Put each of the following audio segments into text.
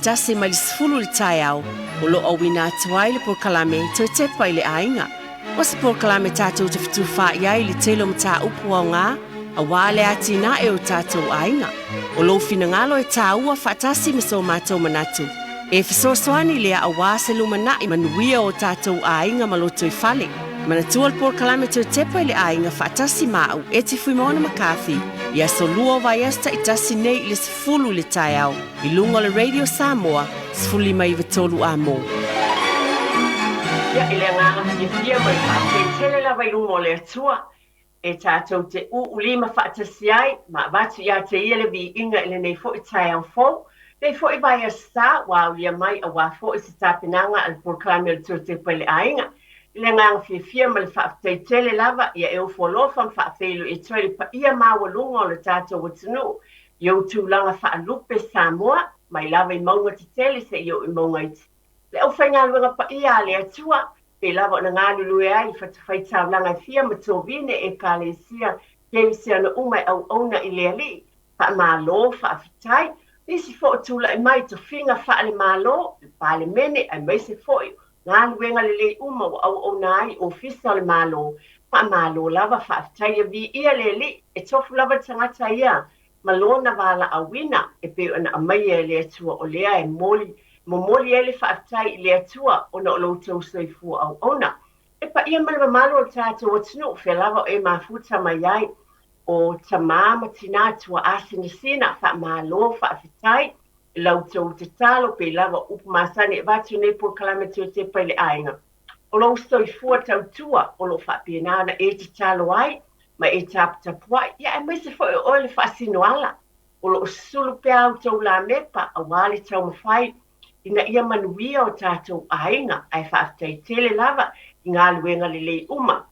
Tasi mai sfulu le tai au, o lo awina atuai le porkalame to Tepa i le Aiga. O se porkalame tātou te fitu wha iai le telo mta upu au ngā, a wale atina e o tātou Aiga. O lo fina ngalo e tā ua whaatasi miso mātou manatu. E fisosoani lea a wāse lumana i manuia o tātou Aiga maloto i fale. Manatua le porkalame to Tepa i le Aiga whaatasi mau e te fuimona makathi. Ia solua vai esta i tasi nei le sifulu le tai au. I lunga le Radio Samoa, sifuli mai vitolu a mo. Ia ile ngā fia mai whaate tele la vai lunga le atua. E tātou te lima whaatasi ai, ma watu ia te ia le vi inga ile nei fo i tai au fo. Nei fo i vai a sa, wau lia mai a wā fo i si tāpinanga al porklame le tū Tepa i le Aiga. Ile ngā fia ma le whaatei tele lava, ia e ufolofa whaateilu e tuele pa ia maua lunga o le tātou watunu. Iau tūlanga whaalupe Samoa, mai lava i maunga te tele se iau i maunga iti. Le au whainga luenga pa ia le atua, pe lava o na ngā lulue ai, whatawhai tāulanga i fia ma tōvine e ka le sia, kei sia na umai au auna i lea li, wha mālo, whaafitai, nisi fo o tūla i mai to whinga wha le mālo, le pāle mene, ai mai se fo i, ngā luenga le le uma o au nai o fisa le malo. Pa malo lava whaafitai vi ia le li, e tofu lava tangata ia, malona wala a wina, e pe ona amaia le atua o lea e moli, mo moli ele whaafitai le atua o na o lo tau soifua au ona. E pa ia malama malo o tātou o tunu, whea lava e mafuta mai ai, o tamama tina tua asina sina, wha malo whaafitai, lau tau te talo pe lava upu masani e watu nei porkalame tō Tepa i le Aiga. O lau soifua tau tua o lo whaapienana e te talo ai, ma e tapuai, ia e mai se fo e oe le whaasino ala. O lo sulu pe au tau la mepa a wale tau mawhai, ina ia manuia o tātou Aiga, ai whaafitai tele lava i ngā luenga le lei uma.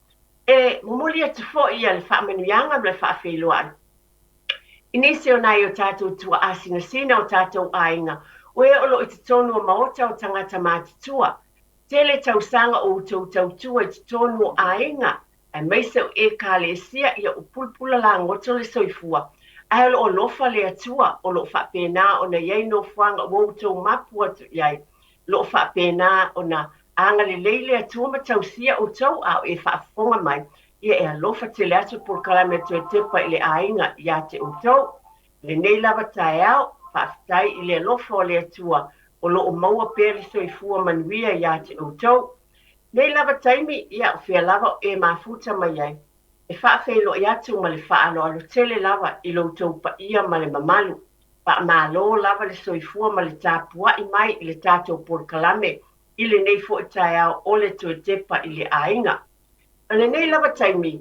E momoli atu fo ia le whaamanuianga le whaafeiloan. Inisi o nai o tātou tua asina sina o tātou Aiga, o e olo i te tonu o maota o tangata mātitua. Tele tau sanga o tau tua i te tonu o Aiga, ai meise o e ka le sia ia o pulpula la ngoto le soifua. Ai olo o lofa le atua, o lo whapena o na iei no fuanga o tau mapu atu iei. Lo whapena o na anga le leile atua ma tau sia o tau au e whaafonga mai. Ia e alofa te le atu porkalame tō Tepa i le Aiga ia te utau. Le nei lava tae au, whaafitai i le alofa o le atua o lo o maua pere soifua manuia ia te utau. Nei lava taimi ia o whia lava e mafuta mai ai. E whaafeilo i atu ma le whaalo alo tele lava i lo tau pa ia ma le mamalu. Pa malo lava le soifua ma le tāpua i mai i le tātou porkalame i le nei fo i tae au o le tō Tepa i le Aiga. Ana nei lava taimi,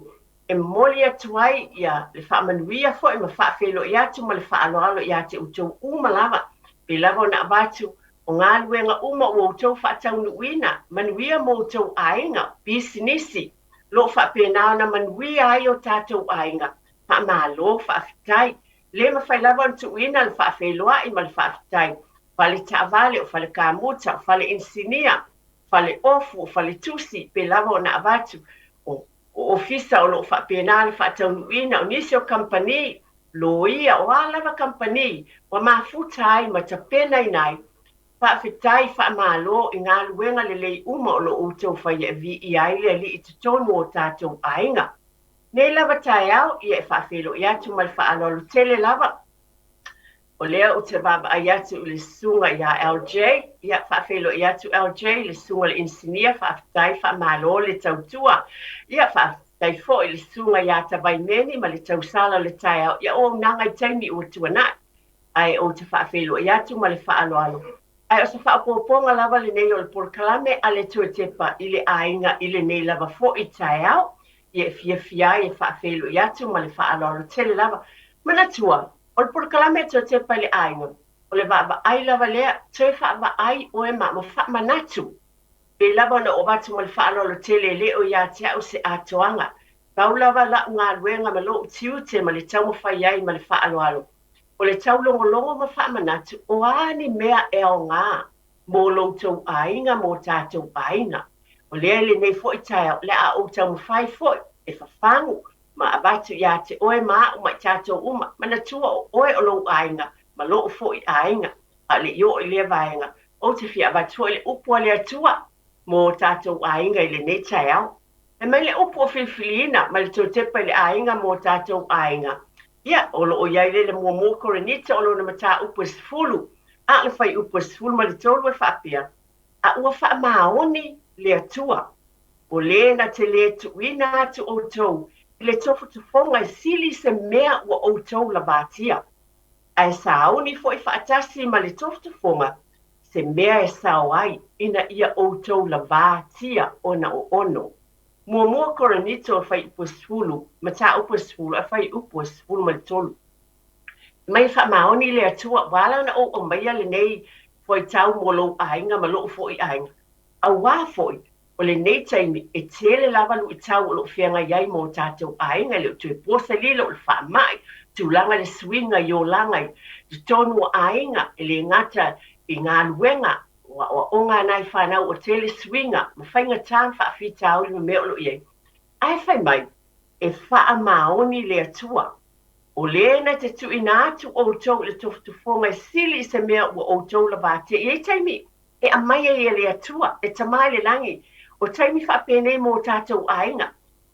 e moli atu ai ia le whaamanuia fo e ma whaafelo i atu ma le whaaloalo i ate utau uma lava. Pe lava o na abatu o ngā luenga uma o utau whaatau nuina, manuia mo utau Aiga, bisinisi, lo whaapena na manuia ai o tātou Aiga, whaamalo, whaafitai, le ma whai lava o tuina le whaafeloa i ma le whaafitai, whale taavale o whale kāmuta, o whale insinia, whale ofu, o whale tusi, pe lava o na abatu, o ofisa o lo whapenale whaataunuina o nisi o kampani, lo ia o alava kampani, o mafutai ma ta pena inai, whaafetai whaamalo i ngā luenga le lei uma o lo utau whai e vi i aile li i te tonu o tātou Aiga. Nei lava tae au, ia e whaafelo i atu mal whaalolo tele lava. O lea o te baba ai atu le sunga i a AUG, ia whaafelo i atu AUG, le sunga le insinia, whaafetai whaamalo le tautua, ia whaafetai fo i le sunga i a tawai meni, ma le tausala le tae au, ia o nangai taimi o tuanai, ai o te whaafelo i atu ma le whaaloalo. Ai o se whaapoponga lava le nei o le porkalame a le tō Tepa i le Aiga i le nei lava fo i tae au, ia fia i whaafelo i atu ma le whaaloalo tele lava. Manatua, o le porkalame tō Tepa i le Aiga, o le waba ai lava lea, tō whaaba ai o e ma whaamanatu. Pe lava na o watu ma le whaaloalo tele le o ia te au se atoanga. Tau lava la ngā luenga ma lo utiute ma le tau mawhai ai ma le whaaloalo. O le tau longolongo ma whaamanatu, o ani mea e o ngā, mō loutou Aiga mō tātou Aiga. O lea le nei fo i tae au, le a o tau mawhai fo e whawhangu, ma abatu ia te oe maa o mai tātou uma, mana tua o oe o lou Aiga, ma lo o fo i Aiga. le yo le vaenga o te fia va tue le upo le atua mo tatou ainga i le nei taiao. E mai le upo filfilina ma le Tepa le ainga mo tatou ainga. Ia, o lo o iai le mua korenita o lo na mata upo sifulu. A le fai upo sifulu ma le tolu e whaapia. A ua wha maoni le atua. O le na te le tuina atu o tou. Le tofu tu fonga i sili se mea ua o tou la batia. Ai sauni fo i whaatasi ma le tofu tu fonga. Se mea e sao ai ina ia o tou la batia ona o ono. Mua korenito fai upo sifulu. Mata upo sifulu. A fai upo sifulu ma le tolu. Mai wha maoni le atua. Wala na o maia le nei fo i tau mo lo ainga ma lo fo i ainga. A wā fo i. O le nei taimi e tele lava lu i tau o lo whianga iai mo tātou ainga le o tue posa lila o le wha mai. Tūlanga le swinga i o langai. Tu tonu ainga e le ngata i ngā luenga. O onga nai whanau o tele swinga. Ma whainga tān wha whita au li me o lo iei. Ai whai mai e wha maoni le atua. O lena te tu inatu o tau le tofutufonga sili se mea o tau la vate. I taimi e amaya e le atua. E tamai le langi. O taimi whapene mo tātou ainga.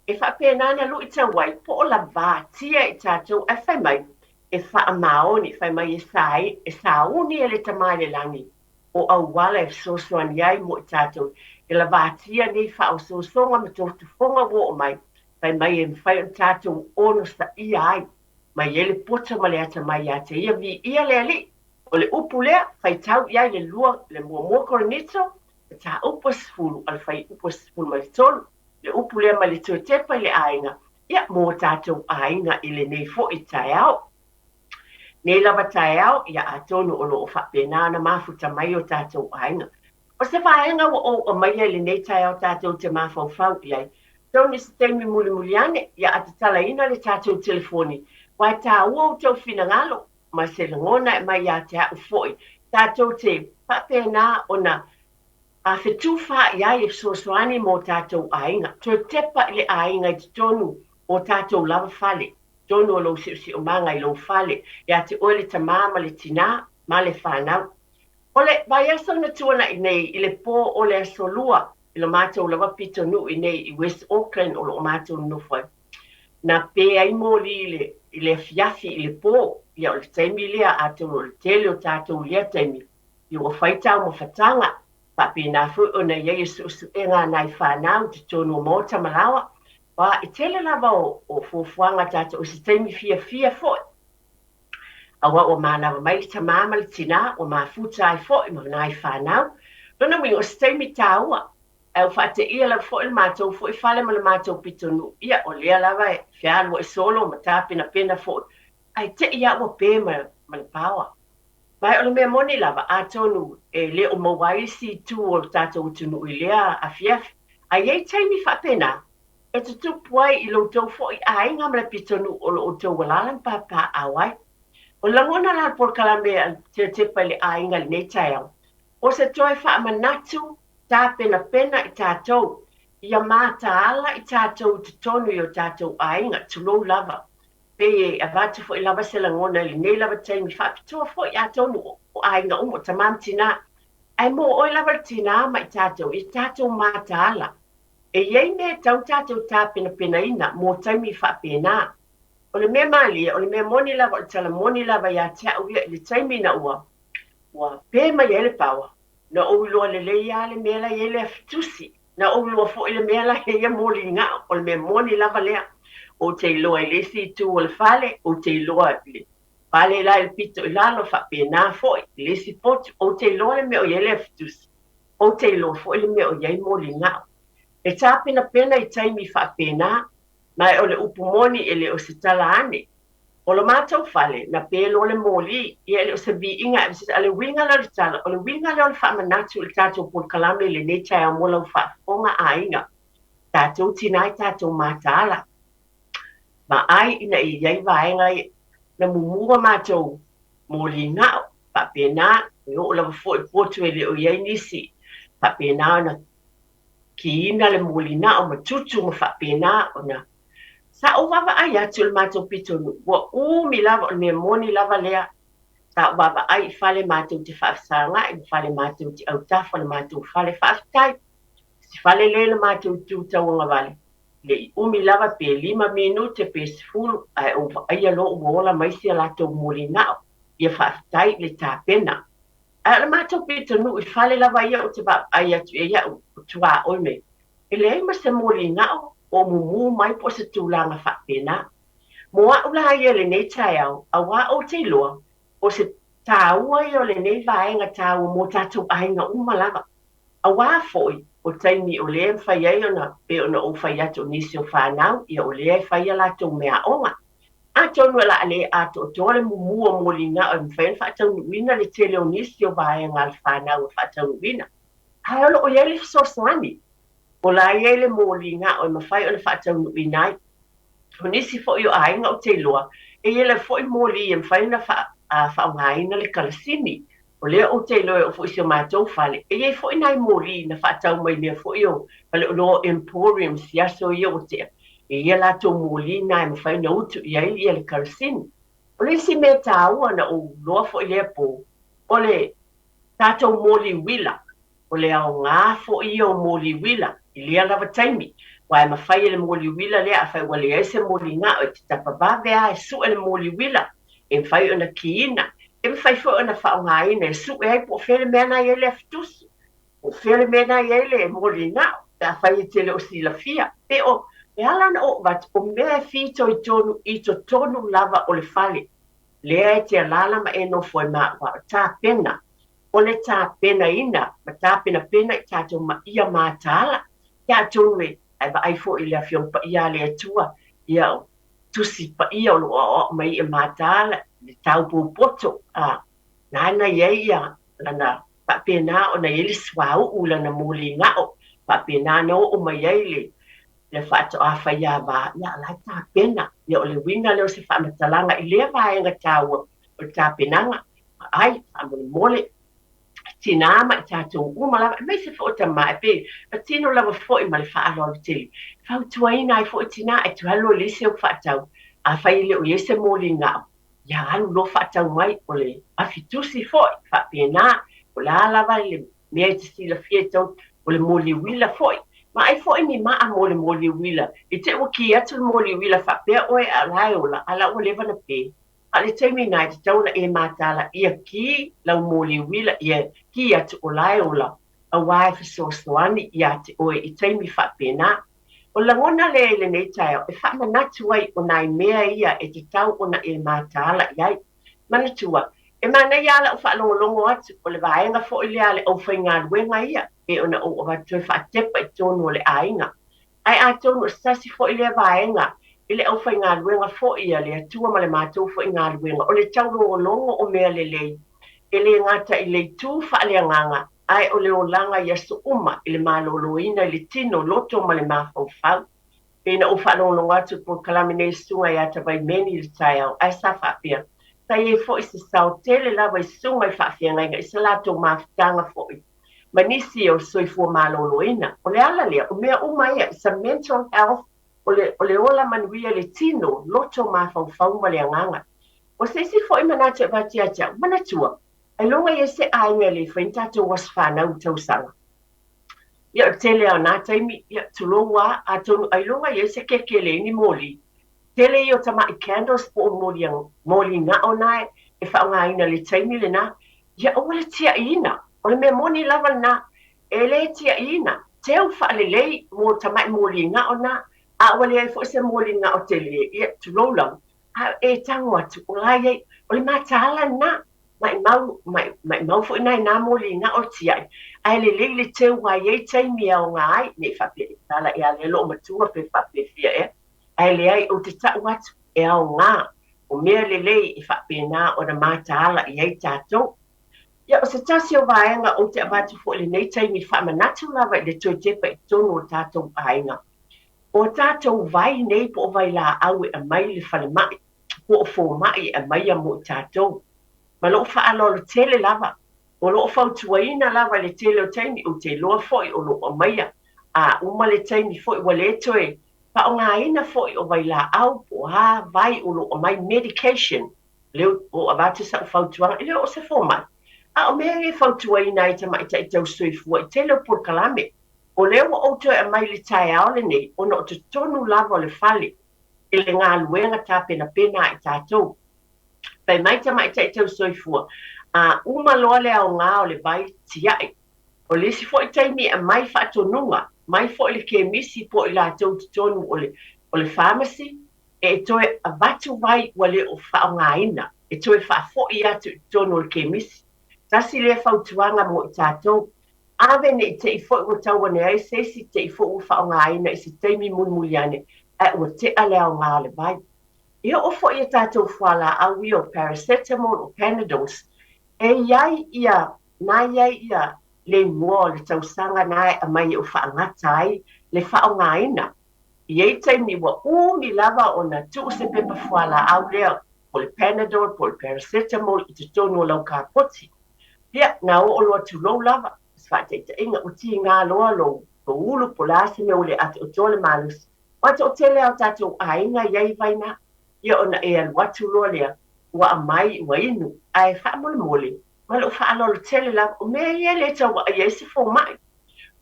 E whapena na lu i tawai po o la vātia i tātou e whai mai. E wha maoni, whai mai e sauni e le tamai le langi. O au wala e sosoan iai mo i tātou. E la vātia ni wha o sosonga ma tofutufonga wo o mai. Whai mai e mwhai o tātou ono sa i ai. Mai ele pota ma le ata mai ate ia vi ia le ali. O le upu lea, whai tau iai le lua le mua koronito. Ta upo sifulu, al fai upo sifulu ma le tolu, le upu lea ma le Tepa le ainga, ia mo tātou ainga i le nei fo i tai au. Nei lava tai au, ia atonu o lo o whapena na mafuta mai o tātou ainga. O se whaenga o mai le nei tai au tātou te mawhau iai. Tau ni se teimi muli ane, ia atatala ina le tātou telefoni. Wai tā ua o tau whina ngalo, ma se langona e mai a te au foi. Tātou te whapena o na a whetuwha iai e sosoani mō tātou ainga. Tepa le ainga i tonu o tātou lava whale. Tonu o lo si o manga i lo whale. Ia te oe le tamama le tina, ma le whanau. Ole, vai aso na tuana i nei, i le pō o le asolua, i lo mātou lava pito nu i nei i West Auckland o lo mātou nufai. Na pe ai mō li i le fiafi i le pō, ia o le taimi lea atou o le tele o tātou lea taimi. I o whaitau mo whatanga. Papi na fu ona ye su e nga nai whanau te tonu mo tamalawa. Wa i tele lava o fufuanga tata o si teimi fia fo. Awa o mana mai tamama le tina o ma futa ai fo i ma nai whanau. Lona mi o si teimi taua. E o whate ia la fo il mātou fo i whale ma le mātou pitonu. Ia o lea lava e whialu e solo ma tāpina pena fo. Ai te ia o pē ma le pawa. Mai o le mea moni lava a tonu e le o mawai si tu o tātou tunu i lea a fiaf. A iei taimi whapena, e tu tupuai i lo tau fo i ainga mra pitonu o lo o tau walalan papa awai. O langona la por kalame al Tepa le ainga le nei taiao. O se toi wha manatu tā pena i tātou. Ia māta ala i tātou te tonu i o tātou ainga, tulo lava. Pe a vatu fo i lava se langona li nei lava taimi whapitoa fo i atonu o ainga umo tamam tina. Ai mo oi lava tina ma i tātou māta ala. E iei mea tau tātou tā pena ina mo taimi whapena. O le mea malia, o le mea moni lava, o le tala moni lava ia te au ia le taimi na ua. Ua pe mai ele pawa. Na o iloa le leia le mea la ele aftusi. Na o iloa fo i le mea la heia moli ngā. O le mea moni lava lea. O te iloa i lesi tu o le whale, o te iloa i whale la il pito i lalo whapena foi, lesi potu, o te iloa le mea o iele aftusi. O te iloa fo i le mea o iei moli ngā. E tāpina pena i taimi whapena, mai o le upumoni e le o se tala ane. O le mātou whale, na pēlo le moli, i ele o se bi inga, o le winga le tala, o le winga le o le whamanatu le tātou por kalame le netai a mola u whafonga a inga. Tātou tinai tātou mātala. Ma ai ina i iei vaenga na mumua mātou moli ngao, whapena, o lava fo i potu e le o iei nisi, whapena na ki ina le moli ngao ma tutu ma whapena o na. Sa o wawa ai atu le mātou pitonu, wa umi lava o le mea moni lava lea, ta baba ai fale mātou te whaafsanga, i fale mātou te autafa, le mātou fale whaaftai, si fale le mātou tūtaunga vale. Le umi lava pe 5 minute pe sifulu, ai o ai alo uola maisi alato muli nao, ia whaaftai le tāpena. A le mātou pe tonu, i fale lava ia o te ba ai atu e ia o tua oime. E le ai ma se muli nao, o mumu mai po se tūlanga whaapena. Moa ula ia le nei tai au, a wā o te loa, o se tāua i o le nei vaenga tāua mō tātou ainga umalava. A wā foi, o taimi o lea mwhai ai ona, pe ona o whai atu nisi o whanau, i o lea whai alatou mea onga. A tonu ala ale ato o tole mumua mōli ngā o mwhaen whaatau nuina le tele o nisi o vaenga al whanau o whaatau nuina. Hai olo o iele fisosani, o la iele mōli ngā o mwhai o le whaatau nuinai, o nisi fo i o ainga o te loa, e iele fo i mōli i mwhaina whaungaina le kalasini, o lea o te loa o fo i si o mātou whale, e iei fo i nai mōli na whaatau mai lea fo i o, pale o loa emporium siaso i o te, e ia lato mōli nai mwhaina utu i ai le kalasini. O le si me tāua na o loa fo i lea po, o le tātou mōli wila, o le au ngā fo i o mōli wila, i lea lava taimi, wai mawhai le mōli wila lea a whai wale ese mōli ngā o te tapabawea e su le mōli wila e mwhai ona ki ina e mwhai fo ona whao ngā ina e su e ai po where mena i ele aftusi o where mena i ele e mōli ngā te a whai e tele o sila fia pe o e alana o wat o mea fito i to tonu lava o le whale lea e te alala ma e no fwoi maa wa o tā pena o le tā pena ina ma tā pena pena i tātou ma ia mā tāla kia tonu e ai ba ai fo ile afion pa ia le atua ia tusi pa ia o mai e matala le tau poto a nana ia lana pa pena ona ile swau ulana muli ngao pa pena no o mai le fato a fa ia ba ia la ta pena ia o le winga le o se fa matalanga ile va nga tau o ta penanga ai a mole tina ma tātou umala mai se fo ta mai pe a tino lava fo i mai fa alo te fa tuaina ai fo tina e tu halo le se fa tau a fa ile o yese moli nga ya anu lo fa tau mai o le a fitusi fo fa pena o la lava le me te sila fieto o le moli wila fo ma ai fo ni ma a moli wila e te o ki atu moli wila fa pe o a laiola ala o le vana pe ale taimi nai te tauna e mātala ia ki lau mōli wila ia ki atu o laiola a wae fisosoani ia te oe i taimi whapena. O langona le nei taio e whamanatu ai o nai mea ia e te tau ona e mātala iai. Manatua, e mana ia la o whaalongolongo atu o le vaenga fo i lea le au whainga luenga ia e ona o watu e whaatepa i tonu o le ainga. Ai a tonu o sasi fo i lea vaenga ile au fai ngā luenga fo ia le atua ma le mātou fo i ngā luenga. O le tau longo o mea le lei. E le ngata i le tū wha le nganga. Ai o le o langa i aso uma i le māloloina i le tino loto ma le māwhau whau. Pena o wha longo atu po kalamine sunga i ata vai meni le tai au. Ai sa whapia. Tai e fo i se sao tele lawa i sunga i whapia ngai i sa lato māwhitanga fo i. Manisi o soifua māloloina. O le ala lea o mea uma ia i sa mental health o le ola manuia le tino loto mawhau ma le anganga. O se si fo i manatu e vati atia, manatua, ai longa i se ainga le whaintato was whanau tausanga. Ia o tele au nā taimi, ia tuloa a tonu, ai longa i se kekele ni moli. Tele i o tama i candles po moli nga o nae, e whaunga ina le taimi le na, ia o le tia ina, o le mea moni lava na, e le tia ina, teo whaalelei mo tama i moli nga o na, a wale ai fo se moli nga o tele ia tulolang a e tango atu o lai ai o le matala na mai mau fo ina na moli nga o tia ai le te wa ye taimi o nga ai ne fa pe tala ia le lo matua pe fa pe fia ai le ai o te ta wat e o nga o me le i fa pe na o na matala ia tato ia o se tasi o vaenga o te abatu fo le nei taimi fa manatu lava le to Tepa i tonu o tato vaenga. O tātou vai nei po o vai la au e a mai le whale mai, po o fō mai e a mai a mo tātou. Ma lo whaalolo tele lava, o lo whautuaina lava le tele o taimi o te loa foi o lo o mai a uma le taimi foi wa le toe, pa o ngā ina foi o vai la au po ha vai o lo o mai medication, leo o avatu sa fautuanga ile o se format a o mea e fautua ina i tama i ta i tau soifua i tele o por kalame o leo o to e mai li tae ao le nei o no te tonu lava o le fale i le ngā luenga tā pena pena i tātou pai mai tama i ta i tau soifua a uma loa le au ngā o le vai tiai o le si fo i taimi a mai whaatonunga mai fo i le kemisi po i la tau tonu o le pharmacy e toe a watu vai wale o whao ngā ina e toe whaafo i atu tonu o le kemisi tasi le fautuanga mo i tātou ave ne te i fo i tau ane ai se si te i fo u whao ngā ina i si teimi munmuliane e ua te ale au ngā le vai ia o fo i tātou whala au i o paracetamol o panadols e iai ia na iai ia le mua le tausanga nae a mai o whaangata ai le whao ngā ina iei taimi wa umi lava o na tu se pepa whala au lea po le panadol, po le paracetamol i te tonu o lau ka poti ia na o loa tu lou lava sfateta inga o ti ngā loa lo ulu po lasi me o le ate o tole malus wata o tele au tātou ainga iei vaina ia ona e aluatu loa lea wa a mai wa inu ai wha mole mole ma lo wha alo tele lava o mea ia le tau wa iei se fo mai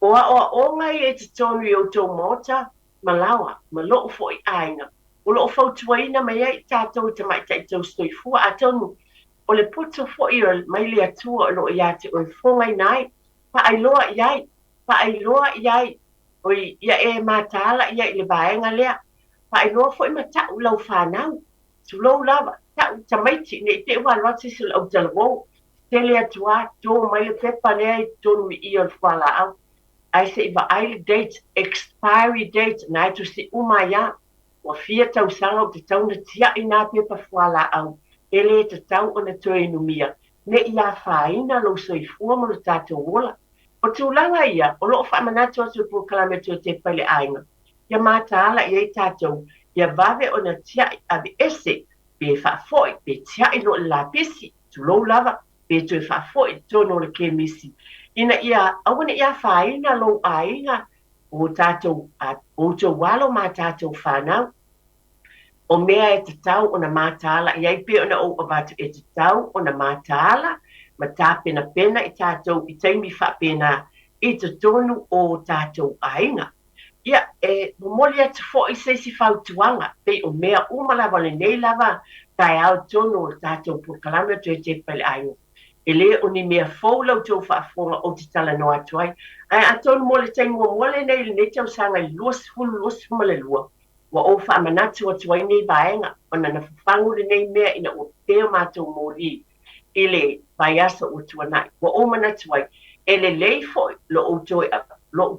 o a ngai e te tonu i o tō mota malawa ma lo fo i ainga o lo fautuaina mai ai tātou te mai tai tau stoi fua a tonu o le puto fo i mai le atua o lo ia te o fongai nai pa ai loa iai o ia e matala ia i le vaenga lea pa ai loa fo i matau lau whanau tu lau lava tau tamaiti ne te ua lwati si lau talawou te le atua tō mai le pepa lea i tonu i o whala au ai se i va ai date expiry date nai tu si umaya o fia tau sanga o te tau na tia i nā pepa whala au ele te tau o na toi numia ne ia whaina lo soifua mo le tātou ola o tūlanga ia o loo whamanatu atu po kalametu o te pale ainga ia mātāla ia i tātou ia vave o na tia i ave ese pe whafoi pe tia i lo la pisi tu lou lava pe tu whafoi tono le kemisi ina ia awane ia whaina lo ainga o tātou o tō walo mā tātou whanau o mea e te tau o na mātāla iai pe o na o abatu e te tau o na mātāla ma tā pena pena i tātou i taimi whapena i te tonu o tātou ainga ia e momoli atu fo i seisi whautuanga pe o mea umalawa le nei lava tai au tonu o tātou purkalame tu e te pale ainga e le o ni mea fōlau tō whaafonga o te tala no atu ai ai a tonu mole taimi o mole nei le nei tau sanga i luas fulu le lua wa o fa manatu atu ai nei vaenga ona na whangu le nei mea ina o teo mātou mōri ele vai asa o tuanai wa o manatu ai ele lei foi lo o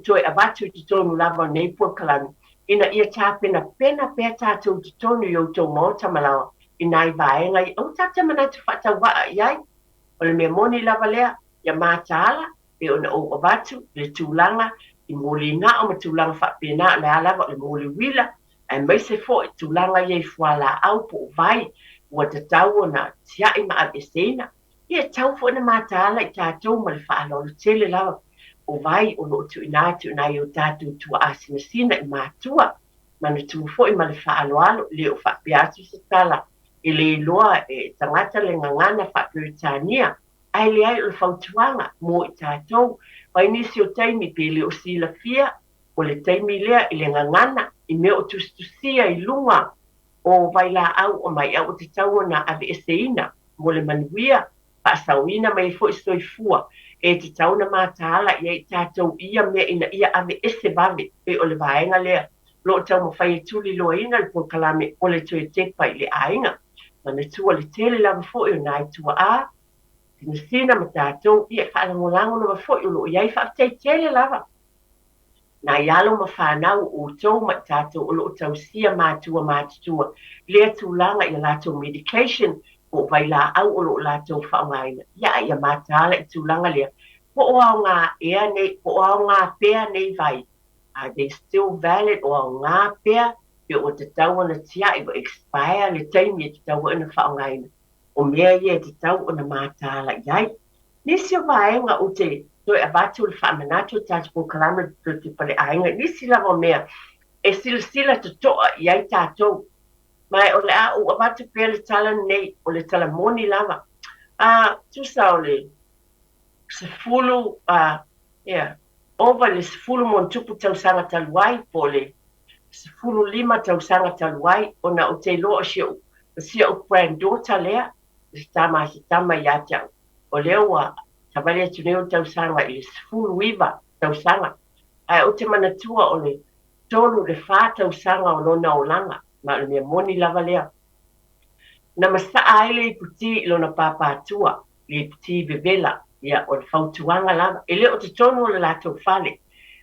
toi abatu te tonu lava nei por kalani ina ia tāpena pena pēr tātou te tonu i o tō mōta malawa ina i vaenga i o tāta manatu whata waa iai o le mea moni lava lea ia mātāla e ona o abatu le tūlanga i mōli ngā o ma tūlanga whapena le alava le mōli wila ai mai se fo tūlanga iei whala au po vai ua te tau na tia i ma abeseina ia tau fo na mātāla i tātou ma le whaalolo tele lava o vai o lo tu ina i o tātou tua asina sina i mātua ma na tu fo i ma le whaaloalo le o whapiatu se tala i le loa e tangata le ngangana whapiritania ai le ai o le whautuanga mo i tātou vai nisi o taimi pe le o sila fia o le taimi lea i le ngangana i mea o tustusia i lunga o vai la au o mai au te tau na ave eseina mo le manuia pa sauina mai fo i soifua e te tau na mātāla i ei tātou ia mea ina ia ave ese vave pe o le vaenga lea lo tau mo whai tuli loa ina le po kalame o le tue tepa i le ainga mana tua le tele lava fo i o nai tua a tina sina ma tātou ia whaalangolango lava fo i o lo iai whaaftai tele lava na ialo ma whanau o tau ma tātou o lo tau sia mātua mātutua lea tūlanga i lātou medication o vai la au o lo lātou whaongaina ia mātāla i tūlanga lea po o au ngā ea nei po o au ngā pēa nei vai they still valid o au ngā pēa pe o te tau ana tia i wa expire le taimi e te tau ana whaongaina o mea ia te tau ana mātāla iai nisi o vaenga o te toi abatu le whamanatu tātou po kalama te pare ainga nisi lava mea e sila te toa iai tātou mai o le a o avatu pe le tala nei o le tala moni lava tusa o le sefulu ova le sefulu mon tupu tausanga taluai po le sefulu lima tausanga taluai ona o te loa sia o granddaughter lea tama ia o lea ua tavale atuneu tausanga i le sefulu iva tausanga ai o te manatua o le tolu le fā tausanga o lona olanga ma le mea moni lava lea na masaa ai le iputi lona papatua le iputi vevela ia o le fautuanga lava ele o te tonu o le latou fale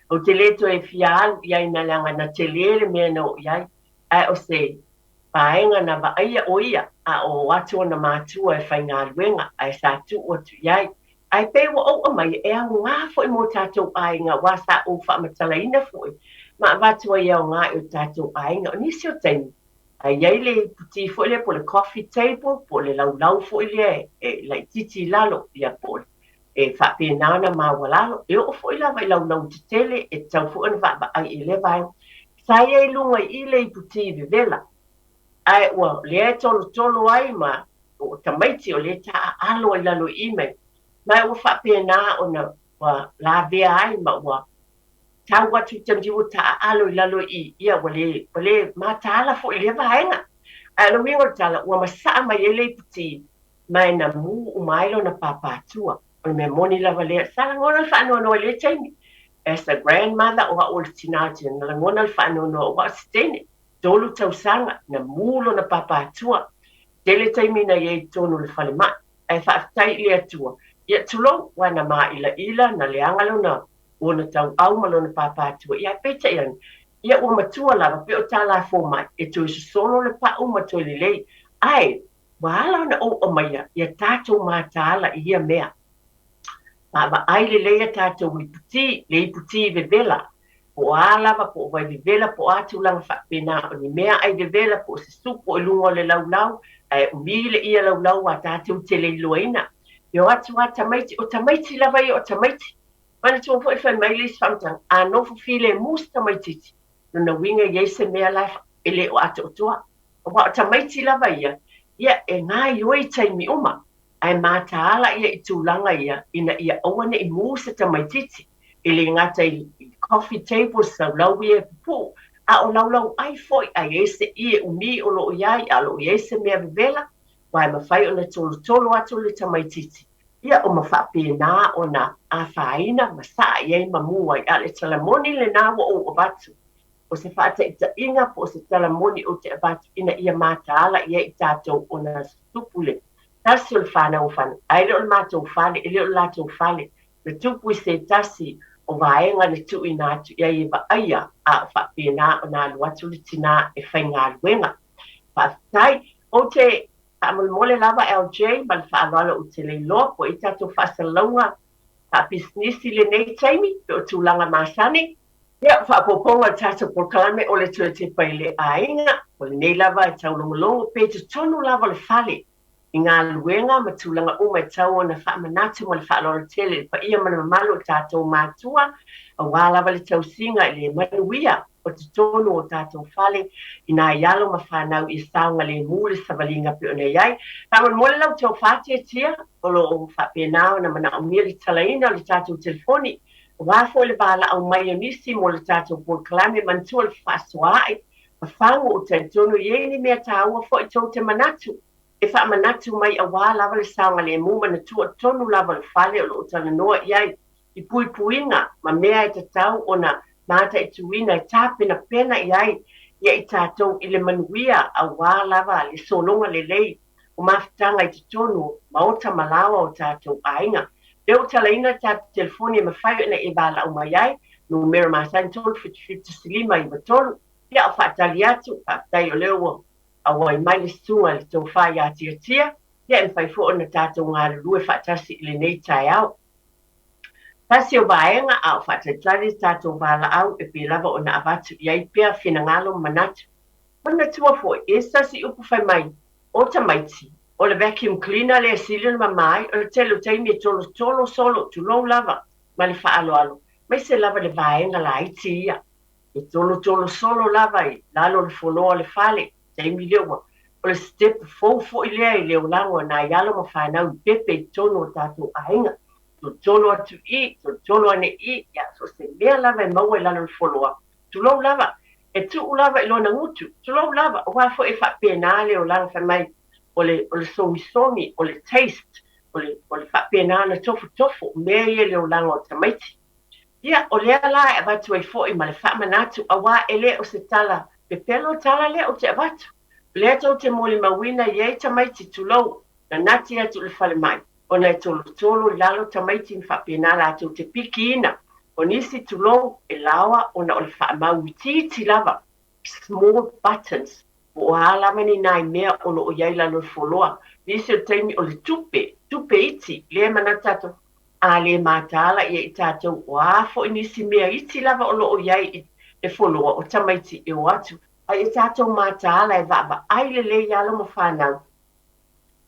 o te leto e fia alu iai na langa na te lele mea na o iai ai o se paenga na vaaia o ia a o atu na mātua e whai ngā luenga ai sa tu o tu iai ai pe wa o mai e au ngā fo i mo tātou ainga wa sa o wha matala ina fo i ma vatua i au ngā i o tātou ainga o nisi o teini ai iai le puti fo i le po le coffee table po le lau fo i le e lai titi lalo ia po e wha pe nana ma walalo e o fo i lawa i lau te tele e tau fo ina wha ai e le vai sa iai lunga i le puti vivela ai ua le tolo ai ma o tamaiti o le ta alo i lalo i mai mai ua wha pe na ona wa la vea ai ma ua tau watu tamjiu ta alo i lalo i ia wale ma taala fo i le vaenga ai lo wingo tala ua masaa mai ele puti mai na mu umailo na papatua o me moni lava le sala ngona fa no le taimi as a grandmother o tinati na ngona fa no wa stene dolu tausanga na mulo na papatua dele taimi na ye tonu le fale ma ai fa tai le atua ia tulo wana ma ila na le angalo na ona tau au malo na papatua ia peta ia o matua lava pe o tala fo mai e tu solo le pa o matua le ai wala na o mai ia tato ma tala ia mea ma ai le tato le puti vevela po alava po vai vevela po atu langa fa pena ni mea ai vevela po se supo e lungo le laulau ai umile ia laulau a tato te le loina yo atu tamaiti o tamaiti lava o tamaiti mana tu fo fa mai le samtang a no fo file mus tamaiti no winga yese mea life ele o atu toa o ba tamaiti lava ia e nga yoi taimi uma ai mataala ia i tūlanga ina ia oane i mūsa tamaititi ili ngata i coffee table sa lau ia pupu a o lau ai foi ai ese ia umi o lo iai a lo ese mea vivela wai mawhai o na tolo atu le tamaititi ia o mawhapena o na a whaina masa iai mamu ai a le talamoni le nawa o batu o se whaata i ta inga po se talamoni o te abatu ina ia mataala ia i tātou o na tupule tasi o le whanau whana. Ai leo le mātou whale, e leo le lātou whale. Le tupu i se tasi o vaenga le tu i nātu ia i ba aia a whapena o nā luatu le tina e whai ngā luenga. Whaatai, o te mole lava AUG, ma le whaaloala o te leiloa, po i tātou whaasalaunga a bisnisi le nei taimi, pe o tūlanga māsane. Ia whaapoponga tātou porkalame o le tue te pai le ainga, o le nei lava e tau longolongo, pe te tonu lava le whale. I ngā luenga ma tūlanga o mai tau na whaamanatu ma le whaalora tele pa ia mana mamalo tātou mātua a wālawa le tau singa i le manuia o te tonu o tātou whale i nā ialo ma whanau i saunga le mūle savalinga pe o nei ai. Tāman mole lau tau whātia tia o lo o whapenao na mana o miri talaina o le tātou telefoni wāfo le bala au mai o nisi mo le tātou pōkalame mantua le whāsoai ma whangu o te tonu ieni mea tāua fo i tau te manatu. E wha manatu mai a wā lava le saunga le mūma na tua tonu lava le whale o lo tana noa iai i pui puinga ma mea i tatau o na mata i tuina i tāpena pena iai ia i tātou i le manuia a wā lava le solonga le lei o mawhitanga i tonu ma o ta malawa o tātou ainga. Leo tala ina tātou telefoni ma whai ina e bala au mai ai no mera māsain tolu whiti silima i matolu ia o whaatali atu whaatai o leo o awai mai le sunga le tau whai a tia ia en whai fo na tātou ngā rue whaatasi le nei tai au. Tasi o baenga au whaatari tātou wala au e pe lava o na avatu iai pia whina ngalo manatu. Mana tua fo e sasi upu whai mai o tamaiti o le vacuum cleaner le asilion ma mai o le telo taimi e tolo solo tu lou lava ma le whaalo mai se lava le vaenga la iti ia e tolo solo lava i lalo le whonoa le whale taimi leo o le step fo i lea i leo lango na ialo ma whanau pepe i tono o tātou ainga. Tono atu I, tono ane I, ia so se mea lava e maua i lana wholoa. Tulou lava, e tu lava i lona ngutu. Tulou lava, o wafo e whapena leo langa whamai o le somi, o le taste, o le whapena na tofu, mea i leo langa o tamaiti. Ia, o lea la e watu ai fo i ma le whamanatu, a wā ele o se tala, pe pelo tala le o te avatu. Lea tau te moli mawina i ei tamaiti tulou, na nati atu le whale mai. O nei tolo lalo tamaiti in whapena la atu te piki ina. O nisi tulou e lawa o na o le whaamau titi lava. Small buttons. O alamani nai mea o no o iei lalo wholoa. Nisi o teimi o le tupe iti, lea manatato. A le mātala i tātou o afo i nisi mea iti lava o no o iei e wholoa o tamaiti e o atu. Ai e tātou mātala e vaba ai le ialo mo whanau.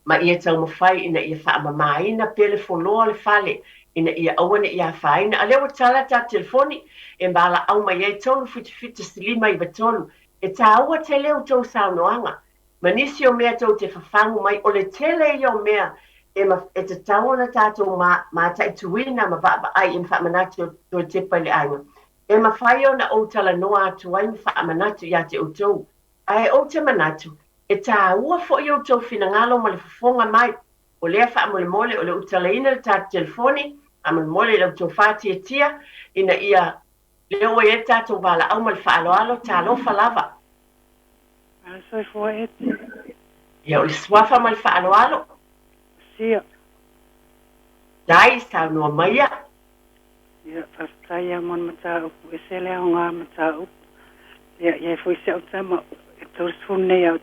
Ma ia tau mawhai ina ia whaamamaina pele wholoa le whale ina ia awane ia whaina. A lewa tala tā telefoni e mbala au mai e tonu whita silima i batonu. E tā aua te leo tau saunoanga. Ma nisi o mea tau te whawhangu mai o le tele i o mea e te tawana tātou ma taituina ma vaba ai in whaamanatu o Tepa le ainga. E mawhai o na o tala noa atu ai in whaamanatu ia te o tau. Ai o te manatu. E tā ua fo i o tau finangalo ma le fafonga mai. O lea wha mole o le utalaina le tā telefoni, a mole le tau whāti e tia, ina ia leo e tātou wala au ma le whaaloalo tā lofa lava. Asoi fo e te. Ia o le swafa ma le whaaloalo. Sia. Dai sa noa maia. Ia whaftai a mon mata upu, e se lea o ngā mata upu. Ia fo i se au tama, e tau sune au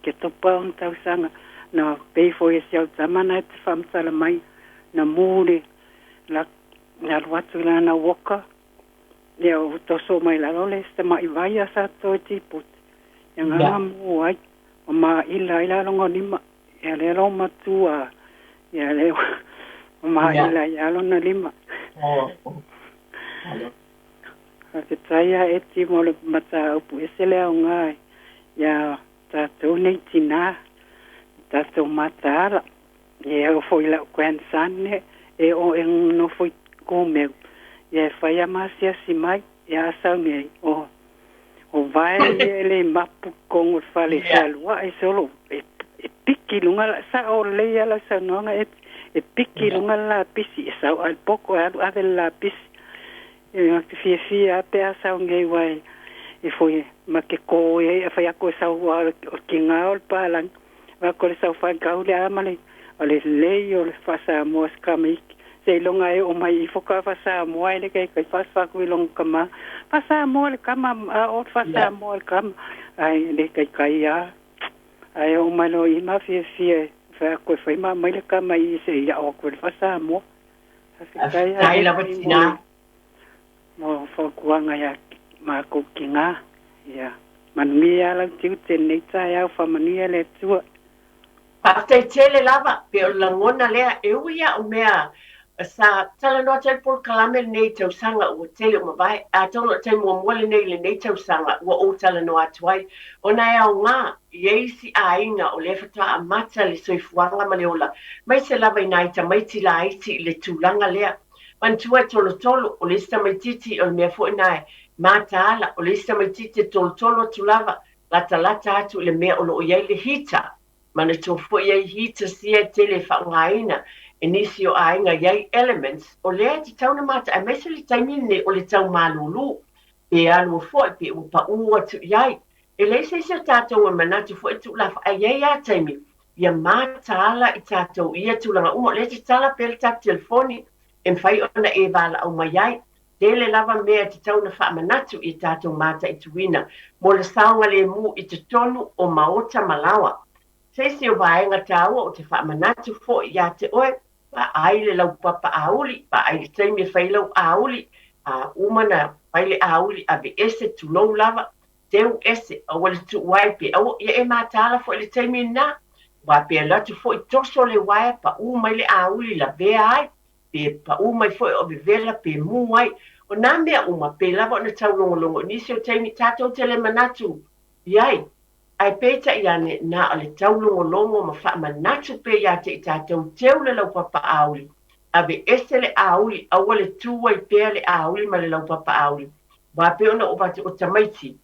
ke topa on tau sanga na pei fo e siau tamana e te whamtala mai na mūre la ruatu la na waka lea o toso mai la role sta mai vai a sa to tiput ia ngā mū ai o ma ila longo lima ia le lo matua ia le o ma ila ia lo na lima ke taia e ti mo le mata upu e se lea o ngai ia tātou nei tina, tātou matara, e o foi la grandson e o no foi komeu, e whai amasia si mai, e asau nei, o vai e le mapu kongo whale salua, e solo, e piki lunga la, sa o leia la sa nonga, e piki lunga la pisi, e sau al poko ave la pisi, e ngaki fia pe asau ngei wai, e foi ma ke ko e fa ya ko sa o kinga o palan va ko sa fa ka o le amale o le le fa sa mo skamik se longa e o mai fo ka fa sa mo ele ke fa ku long kama fa sa mo le kama o fa sa mo le kama ai le kai ya ai o mai no i ma fi fa ko fa ma mai le kama i se ya o ko fa sa mo ai la patina mo fo kuanga ya ma ko kinga ya manmia la tiu te nei tai au famania le tua pa te tele lava pe o langona lea e uia o mea sa tala no te por kalame nei tau sanga o tele o mawai a tono te mua mwale nei le nei tau sanga o tala no atuai o na e au ngā yeisi a inga o le fatua a mata le soifuanga ma le ola mai se lava i nai ta maiti la aiti le tūlanga lea mantua tolo o le sta maititi o le mea fo inai Mātāla, o le isa mai tite tolo tulava, lata atu le mea o lo iei le hita. Mana tō fo iei hita sia tele whaungaina, e nisi o ainga iei elements, o lea te tauna mata, a mesa le taimine o le tau malulu, e anu fo e pe upa ua tu iei. E le se se tātou e manatu fo e tu lafa, a iei a taimi, ia mātāla i tātou ia tulanga umo, le te tala pele tā telefoni, e mwhai ona e wala au mai iei. Dele lava mea te tauna whaamanatu i tātou mata i tuina, mo le saunga le mu i te tonu o maota malawa. Seisi o vaenga tāua o te whaamanatu fo i a te oe, pa aile lau papa auli, pa aile teimi whailau auli, a umana whaile auli a be ese tu lou lava, teu ese, a wale tu waipe, a ia e mātala fo i le teimi na, wa pe latu fo i toso le wae pa umaile auli la vea ai, pe pa umai fo i o vela pe mu wai, o nā mea uma pe lava o na tau longo nisi o teimi tātou tele manatu. Iai, ai peta ia ne na o le taulogologo ma faamanatu pe iā te i tatou teu le laupapaauli ave ese le auli aua le tu ai pea le auli ma le laupapaauli wa pe ona o watu o tamaiti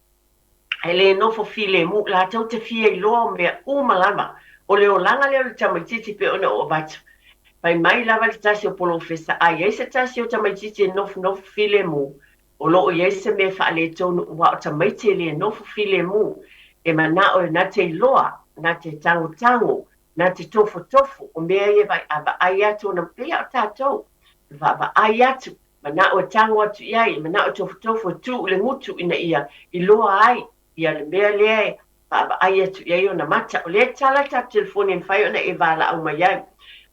ai le nofo file mu la tau te fia i loa mea umalama o le olanga leo le tamaititi pe ona o watu pai mai lava le tasi o polo fesa ai eise tasi o tamaititi e nofu file mu o loo i eise me fa le tonu wa o tamaiti le nofu file mu e mana o na te loa na te tango na te tofu o mea e vai ava ai atu na pia o tātou va ai atu mana o tango atu iai mana o tofu tu le ngutu ina ia i loa ai ia le mea lea ava ai atu iai o na mata o le tala ta telefoni en fai ona e vala au mai ai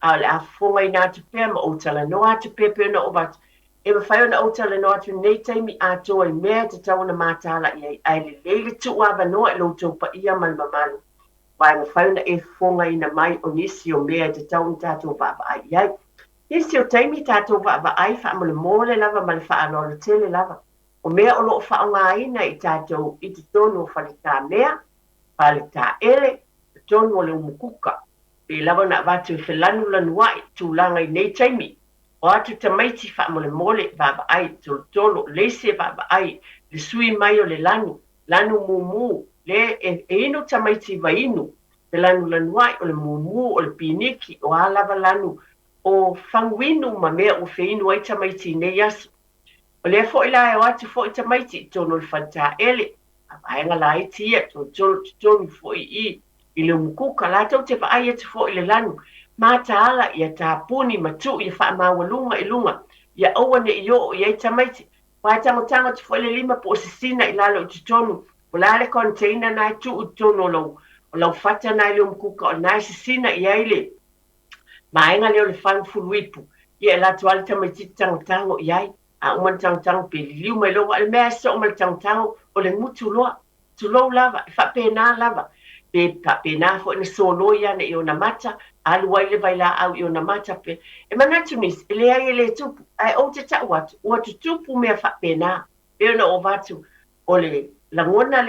a le a fonga ina atu pia ma o tala no atu pepe na o batu e ma fai ona o tala no atu nei taimi ato ai mea te tau na matala iai ai le leile tu ava noa e lo tau pa ia malmamalu wai ma fai ona e fonga ina mai o nisi o mea te tau ni tātou vava ai iai nisi o taimi tātou vava ai fa amole mole lava ma le fa anolo tele lava o mea o loo fa onga ina i tātou i te tonu o fale tā mea fale tā ele tonu o le umukuka pe lava na vatu e whelanu lanuai tūlanga i nei taimi o atu tamaiti fa amole mole vava ai tolo leise vava ai le sui mai o le lanu mumu le e inu tamaiti va inu te lanu lanuai o le mumu o le piniki o alava lanu o fanguinu ma mea o feinu ai tamaiti nei asu o le fo ila e watu fo i tamaiti tono le fanta ele a vaenga la itia tono fo i le mukuka la tau te va ai atu fo i le lanu ma taala ia tāpuni matu ia wha mawalunga i lunga ia aua ne iyo ia i tamaiti wai tangotanga tu fo i le lima po sisina i lalo i tutonu o lale container nai tu utono lau fata nai le mukuka o nai sisina ia ile maenga leo le fanfuluipu ia la tuale tamaiti tangotango iai a uman tangotango pe liu mai loa le mea so uman tangotango o le mutu loa tu lo lava i wha pēnā lava pe pēnā fo ina solo ia ne i o na mata alu ai le vai la au i o na mata pe e manatu nis e le ai e le tupu ai o te tau atu o atu tupu mea wha pēnā pe ona o vatu o le langona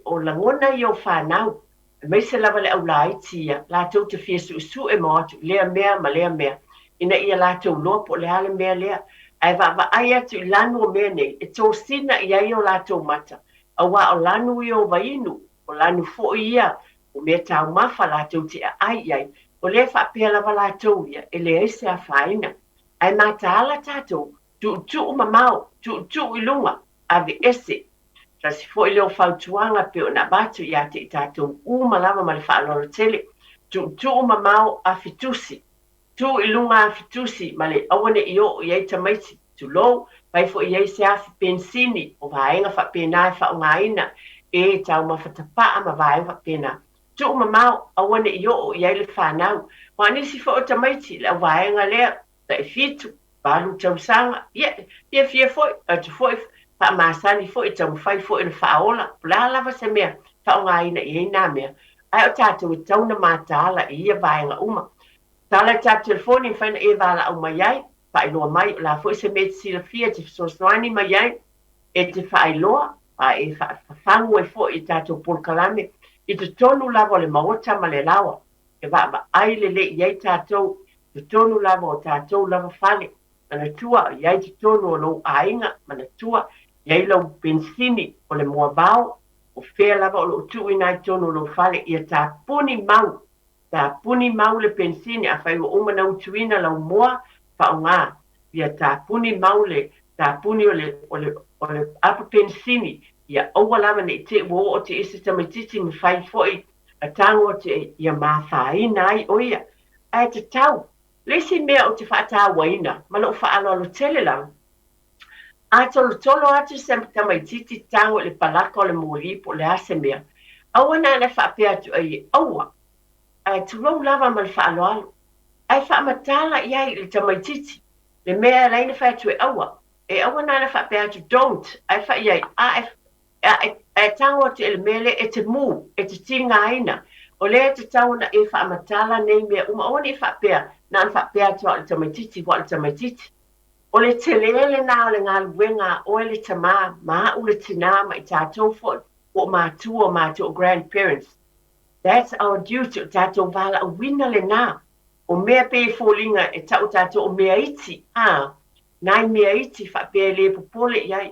o langona i o whanau mai se lava le au la itia la tau te fia su e mo atu lea mea ina ia la tau loa po le ale mea lea ai va ai atu i lanu o mea nei e tō sina i ai o la tau mata a wa o lanu i o vainu o lanu fo ia o mea tau mafa la tau te ai o le fa pia lava la tau ia e le ese a faina ai mata ala tātou tu mamau tu i lunga ave ese Tasi fo i leo fautuanga pe o na batu ia te i tātou umalama ma le whaalolo tele. Tu mamau a fitusi. Tu i lunga a fitusi ma le awane i o i tamaiti. Tu lou, pai fo i se afi pensini o vaenga wha pēnā e wha ngaina e tau ma whatapaa ma vaenga wha pēnā. Tu mamau awane i o i le whanau. Wa nisi fo o tamaiti le vaenga lea ta e fitu. Balu tau sanga. Ia fia foi, tu foi pa masani fo i tau fai fo i faola la lava se mea ta o ngai na i na mea ai o tatu i tau na matala i ia vaenga uma tala ta telefoni fai na e vala au mai ai pa i loa mai la fo i se mea sila fia te so swani mai ai e te fai loa pa e fangu e fo i tatu polkalame i te tonu lava le maota ma le lawa e va ai le i ai tatu te tonu lava o tatu lava fale mana tua i ai te tonu o lo ainga mana tua Iai lau pensini o le mua vau, o whea lava o lo tu inai tono lo fale, ia tā puni mau le pensini, a whai o umana utuina lau mua, wha o ngā, ia tā puni mau tā puni o le apa pensini, ia aua lava ne te wo o te isi tamatiti me whai foi, a tango o te ia mawhaina ai o ia, ai te tau, lesi mea o te whaata waina, ma lo whaalo alo tele lau, a tolo atu se tamaititi tango le palaka o le molipo le ase mea. Aua na whaapea atu ai aua. Ai tulou lava ma le whaaloalo. Ai whaamatala iai le tamaititi. Le mea reina wha atu e aua. E aua na whaapea atu don't. Ai wha iai. Ai tango atu ele mele e te mu. E te tinga aina. O le te tango na e whaamatala nei mea. Uma aua ni whaapea. Na whaapea atu a le tamaititi wa le tamaititi. O le telele na o le ngā luenga o le tamā, maa ule tina ma i tātou fo, o mātua o grandparents. That's our duty o tātou wala o wina le nā. O mea pe fōlinga e tau tātou o mea iti. Nai mea iti wha pe le popole iai.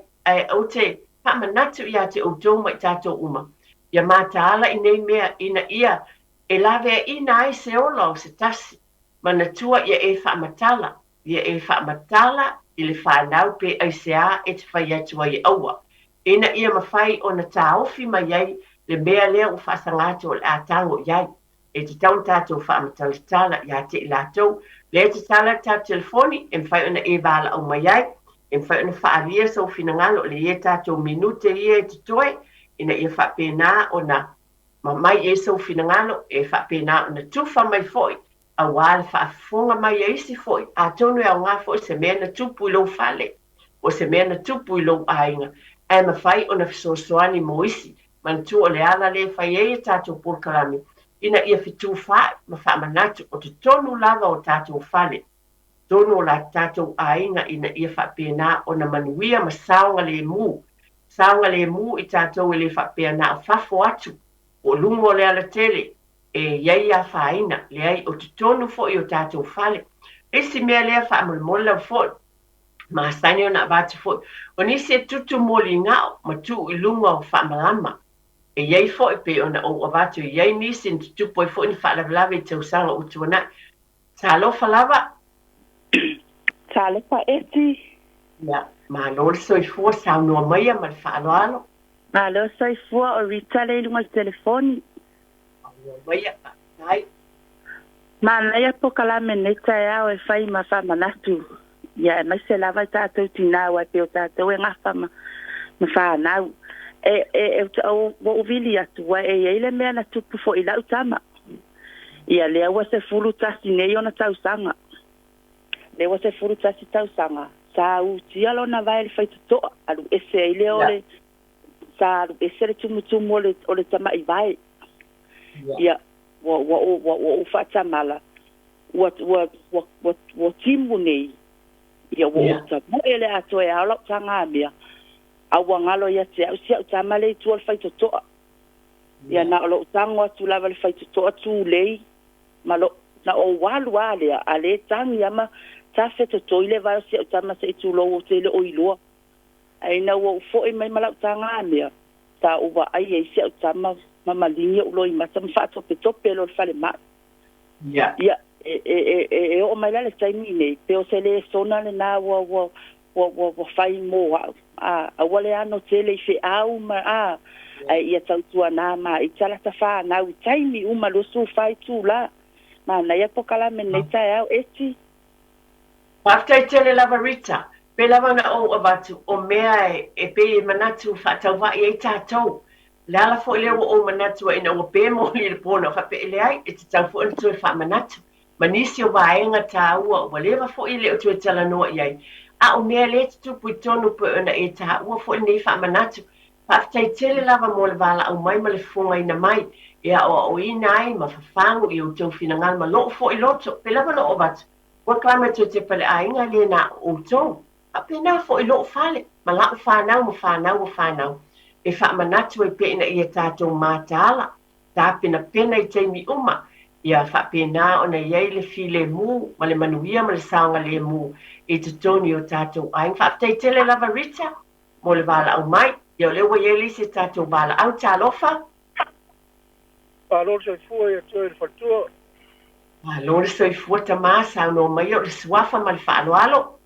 O te pa manatu ia te o tōma i tātou uma. Ia mātaala i nei mea ina ia e lawe ina ai se ola o se tasi. Mana tua ia e wha matala. Ia e wha matala i le whanau pe ai se a e te whai atua i aua. Ina ia mawhai o na tā ofi mai iai le mea lea o whaasangatu o le ātango iai. E te tau tātou whaamatalitala ia te i lātou. Le te tala tā telefoni, e mwhai ona e wala au mai iai. E mwhai ona whaaria sau finangalo le e tātou minute ia e te toe. Ina ia whapena o na mai e sau finangalo, e whapena o na tufa mai foi. A wale whaafonga mai e isi foi. A tonu e au ngā foi se mea na tupu i lau whale. O se mea na tupu i lau ainga. E mawhai ona fisosoani mo isi. Man tu o le ala le whai e tātou pōkalami. Ina ia fitu whae, ma wha manatu o te tonu lava o tātou whale. Tonu o la tātou ainga ina ia whapena o na manuia ma saonga le mū. Saonga le mū i tātou e le whapena o whafo atu. O lungo le ala tele, e iei a whaina, le ai o te tonu fo i o tātou whale. Esi mea lea whaamulmola fo, ma sani o na vātu fo. O nisi e tutu moli ngao, ma tu i lungo o whaamalama. E iei fo i pe ona o avatu i iei nisi ni tupu i fo ni whaalawalawe i te usanga utuana. Tā lofa lava? Tā lepa eti. Ia, ma lor soi fua sa noa maia ma le whaaloalo. Ma lo sai fua o Rita le lunga telefoni. Noa maia, tai. Ma nai po kalame nei tai au e whai ma wha manatu. Ia e mai se lava i tātou tinau e pe o tātou e ngawha ma whanau. E o vili atu wa e ele mea na tupu fo i lau tama. Ia lea wa se furu tasi nei ona tausanga. Lea wa se furu tasi tausanga. Sa u tialo na vai le faitu toa. Alu ese i leo le. Sa alu ese le tumutumu o le tama i vai. Ia wa ufata mala. Wa timu nei. Ia wa utamu ele ato e ala tanga mea. Awa ngalo ia te au sia utama le tu al faito toa. Ia na lo utango atu lava le faito toa tu lei. Ma lo na o walu ale ale tangi ama ta feto to ile va sia utama se tu lo o te le o iloa. Ai na wo fo i mai mala utanga mea. Ta uwa ai e sia utama mama linha ulo i mata mfato pe tope lo fale ma. Ia. Ia e o mai le taimi nei pe o se le sona le na wo fai mo a wale ano tele fe au ma ai ia tautua na ma i tala ta fa na u taimi uma lo su fai tu la ma na ia pokala me nei tai au eti Paftai tele lava Rita, pe lava na o abatu o mea e pe manatu fa tau wa i tātou. Le ala fo ile o manatu e na o pe mo li le pona fa pe ile ai e te tau fo ile tu fa manatu. Manisi o waenga tā ua o lewa fo ile o tu e tala noa i ai. A o mea le tu pui tonu pe ona e tā ua fo nei fa manatu. Paftai tele lava mo le wala au mai ma le funga ina mai. Ia o ina ai ma fafangu i o tau finangal ma lo fo i loto. Pe lava no o batu. Wa klama tu te pale ainga le na o tau. A pe na fo i lo fale. Ma la whanau mo whanau. E wha manatu e pe ina i e tātou mātala. Tā pena i teimi uma. Ia wha pena ona iei le file mu. Ma le manuia ma le saonga le mu. E te toni o tātou ainga. Wha aptai tele lava Rita. Mo le wala au mai. Ia o lewa iei se tātou wala au tālofa. Lor se fua e tue le fatua. Lor se fua ta masa no mai o le suafa ma le whaaloalo.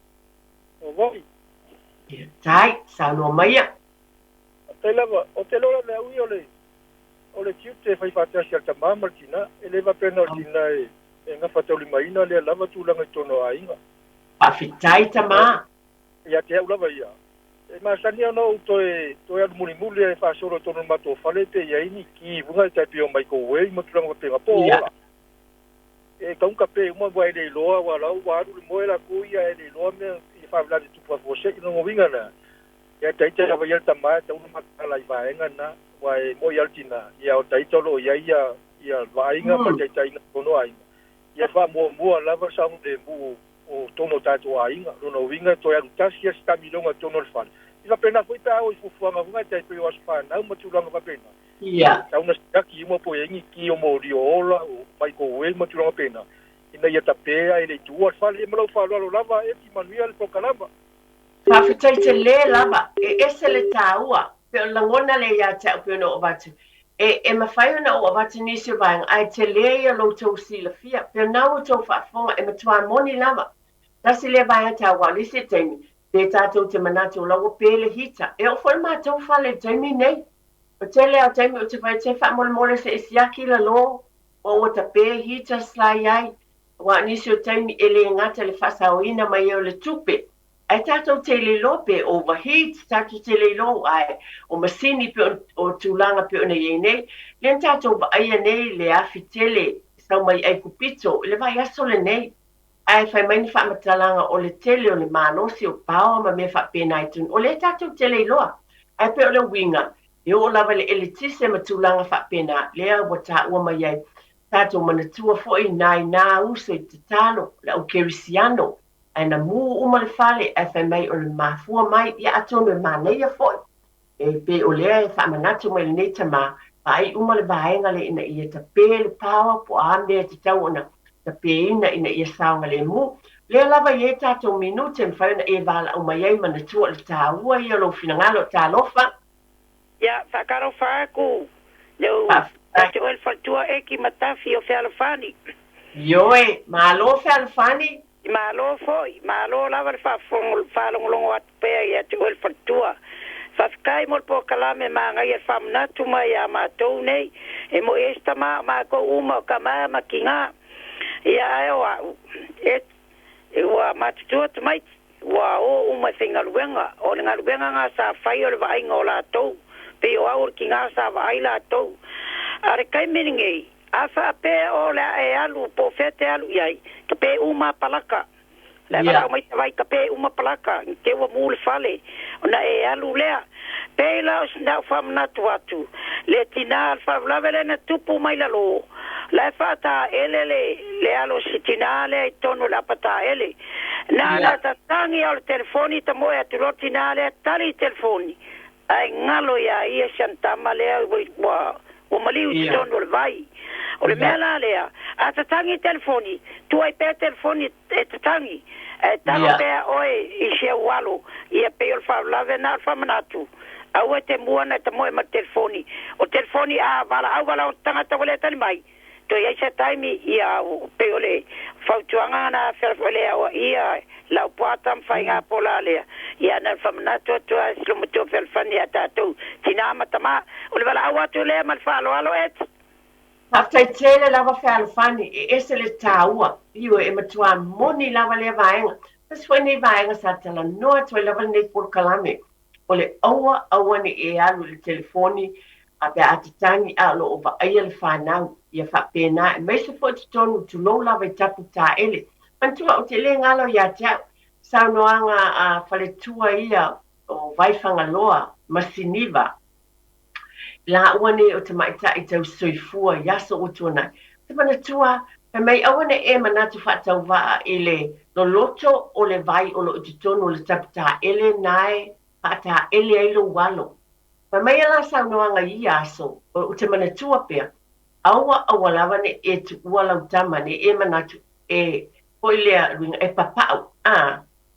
O vai. Ia tai, sa no mai. Te lava, o te lora mea ui o le tiu te whai whātasi al tamā martina, e lewa pena o tina e ngā whatau li maina lea lava tūlanga i tono a inga. Pawhitai ta mā. Ia te au lava ia. E maasani ana o toe anu muli e whaasoro tono mato whale te iaini ki vunga e taipi o maiko wei matulanga wa penga pōra. E kaunka pe uma wa ele loa wa lau wa aru le moe la kuia ele loa mea i whaavlade tupa fose ino ngowinga na. Ia taita lava ia tamā e tauna matala i vaenga na wa e moi altina. Ia o taita lo ia vaenga ma taita ina tono ainga. Ia wha mua lava saungu le mu o tono tātou ainga. Rono winga toi aru tasi a sta milonga tono le whale. ila pena foi ta o fufuanga funga te pe o spana mo tulanga pa pena ia ta una staki mo po yengi ki o mo riola o pai ko wel mo tulanga pena ina ia tapea ele tua fale mo lo falo lo lava e ti manuel po kalama fa fitai te le lava ese le taua pe o langona le ia te pe no vatu e mawhai ona o avatu nisi o vaenga ai te le ia lo tau sila fia pe na o tau whaafonga e matua moni lava tasi le vaenga te awa lisi teimi te tātou te manatu o lawa pele hita e o foi mātou whale teimi nei o te leo teimi o te whai te wha mole mole se isiaki la lo o ta pe hita slai ai wa nisi o teimi ele ngata le whasaoina mai o le tupe ai tātou te le lope overheat tātou te le lo ai o masini pe o tūlanga pe o nei nei le tātou ba aia nei le afi tele sau mai ai kupito le vai aso le nei ai fai mai ni wha matalanga o le tele o le manosi o pao ma me wha pena i tun o le tātou te le loa ai pe o le winga e o lava le elitise ma tūlanga wha pena lea wa tā ua mai ai tātou manatua foi nai nā uso i te tāno le au kerisiano ana mu uma le fale e fai mai o le mafua mai ia atonu e maneia foi e pe o lea e wha manatu mai le neita ma ai uma le vaenga le ina ia ta pe le pawa po ame te tau ona ta pe ina ia saunga le mu le lava ye tātou minute me whai na e vala o mai ei manatua le tāua ia lo finangalo tā lofa ia whakaro whaku leu tātou el whatua e ki matafi o whealafani ioe malo whealafani malo foi malo lava le whalongolongo atu pea ia te oel whatua whaskai mo po kalame maa ngai e whamnatu mai a mātou nei e mo esta maa ko uma o ka maa makinga ia e o au e ua matutua tu mai ua o uma whingaluenga o le ngaluenga ngā sa whai o le vainga o lātou pe o aur ki ngā sa vai lātou are kai miringi a wha pe o le e alu po fete alu iai ka pe uma palaka le mara mai vai ka pe uma palaka ke wa mul fale ona e alu lea pe la na fam na tuatu le tina fa lavele na tupu mai la lo la fata ele le alo sitinale tono la pata ele na ta tangi al telefoni ta moya tu rotinale tali telefoni ai ngalo ya ia santama le wa o maliu tono le vai o le mela lea a ta tangi telefoni tu ai pe telefoni e ta tangi e tango pe oi i se walo ia pe o fa lave na fa manatu au te muana te moe ma telefoni o telefoni a vala o tangata wale tali mai to ia se taimi ia pe ole fautuanga na ferfole o ia la poata mfainga pola lea ia na fa manatu to a slomo to felfani ata to tinama tama o le vala au to le mal fa alo et After tele lava whalawhani e ese le tāua iwa e matua moni lava le vaenga. Tas foi nei vaenga sa tala noa toi lava nei por kalame. O le aua ni e alu le telefoni a pe atitangi alo o va aia le whanau ia whapena e meise foi te tonu tu lo lava i tapu tā ele. Mantua o te le ngalo ia tea saunoanga a whaletua ia o vaifanga loa masiniva. La wane o te maita i tau soifua yaso o tuanai. Te manatua, pe mai awane e manatu whatau waa ele no loto o le vai o lo utitono le tapita ele nae hata ele ailo walo. Pe mai ala saunoanga i yaso o te manatua pia. Awa awalawane e tu ualau tamane e manatu e poilea ringa e papau.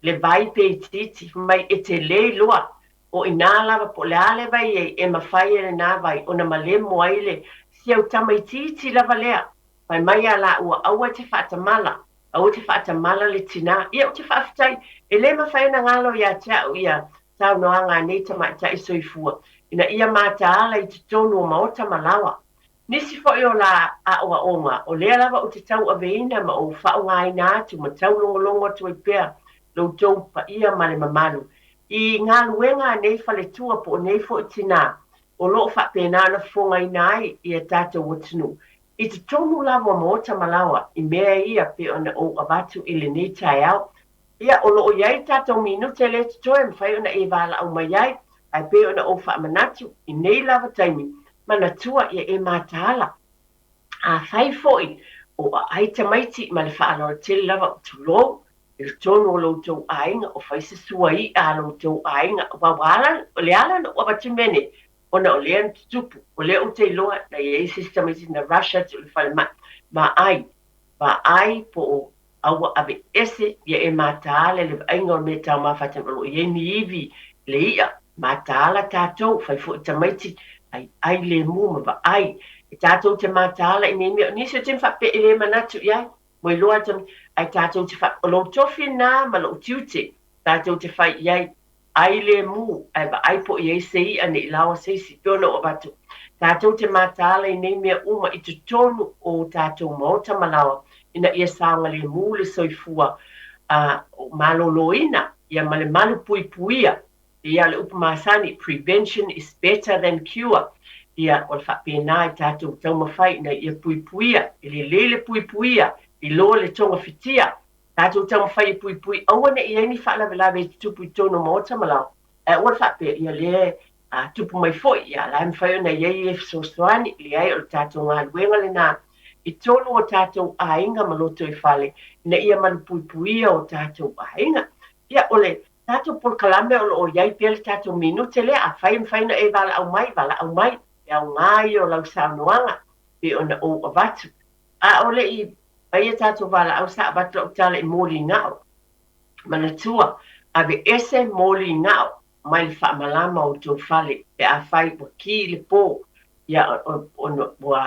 Le vai pe titi mai e te le loa. O ina lava po le ale vai e mawhai e nā vai o na malemo aile si au tamaititi lava lea. Pai mai ala ua aua te whaatamala, au te whaatamala le tina. Ia o te whaafitai, e le mawhai na ngalo ia tea o ia tau noanga nei tamaitai soifua. Ina ia mata ala i te tonu o maota malawa. Nisi foi o la a oa onga, o lea lava o te tau aveina ma o whaonga ina atu, ma tau longolongo atu i pēr, lo tau pa ia male mamalu. I ngā luenga nei whaletua po nei fo itina o loo whapena na whonga inai i a tātou watunu. I te tonu lawa mōta malawa i mea ia pe ona o avatu i le nei tai au. Ia o loo iai tātou minute le tutoe mwhai ona e wala au mai ai ai pe ona o whamanatu i nei lawa taimi manatua ia e mātaala. A whai foi o ai tamaiti ma le whaalora tele lava o tulou il tono lo tau ainga o fai se suai a lo tau ainga wa wala le ala no wa timene ona o le tupu o le o te loa na ye system is na Russia tu fal ma ai po awa ave ese ye e matale le ainga me tau ma fata lo ye ni ivi le ia matala tatou fai fu tamaiti ai le mu ma ai tatou te matala ni ni se tim fa pe le manatu ya mo loa tam ai tātou te wha o lo tofi nā ma lo tiute tātou te whai iai ai le mu ai po iei sei ane i lawa sei si tono o batu tātou te mātāla i nei mea uma i te tonu o tātou maota malawa ina ia sānga le mu le soifua maloloina ia male malu pui puia ia le upa masani prevention is better than cure ia o le whapena i tātou tau mawhai na ia pui puia ili lele pui puia i lo le tonga fitia tātou tau mawhai pui pui awane i eini whaalawe lawe tupu i tono maota malau o le whape ia le tupu mai foi ia lai mwhai o na iei e fisosoani li ai o le tātou ngā luenga le nā i tono o tātou ainga maloto i whale na ia manu pui puia o tātou ainga ia ole tātou por kalame o iai pia le tātou minute le a whai mwhai na e vala au mai e au ngai o lau saunoanga pe ona o avatu ole i ai tātou vala au sa abatu o tala i mōli ngao. Mana tua, ave ese mōli ngao, mai le whaamalama o tō whale, pe a whai wa ki le pō, ia wa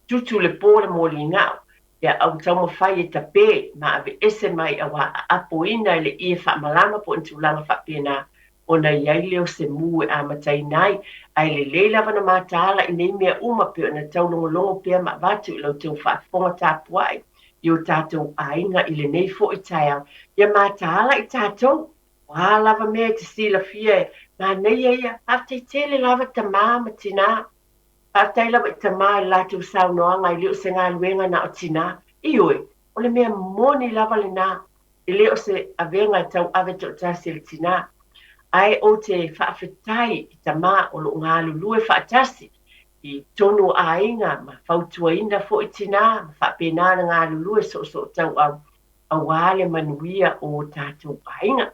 tutu le pō le mōli ngao, ia au tau ma whai e tapē, ma ave ese mai a wa apo ina le i e whaamalama po ntulanga whapena, ona iai leo se mu e amatai nai, ai le leila wana mātāla i nei mea uma pe ona tau longo pia ma vatu i lau tau whaafonga tāpuai. Yo tātou ainga i le nei fo i taia. Ia mātāla i tātou. Wā lava mea te sila fia e. Nā nei eia, haftai tele lava ta mā ma tina. Haftai lava i ta mā i lātou saunoanga i leo se ngā luenga na o tina. Ioi, o le mea moni lava le nā. I leo se avenga i tau ave tō tasi le tina. Ai o te whaafetai i ta mā o lo ngā lulue whaatasi. I tono ainga ma fautua ina fo i tina, ma whapena na ngā lulue so tau au wale manuia o tātou ainga.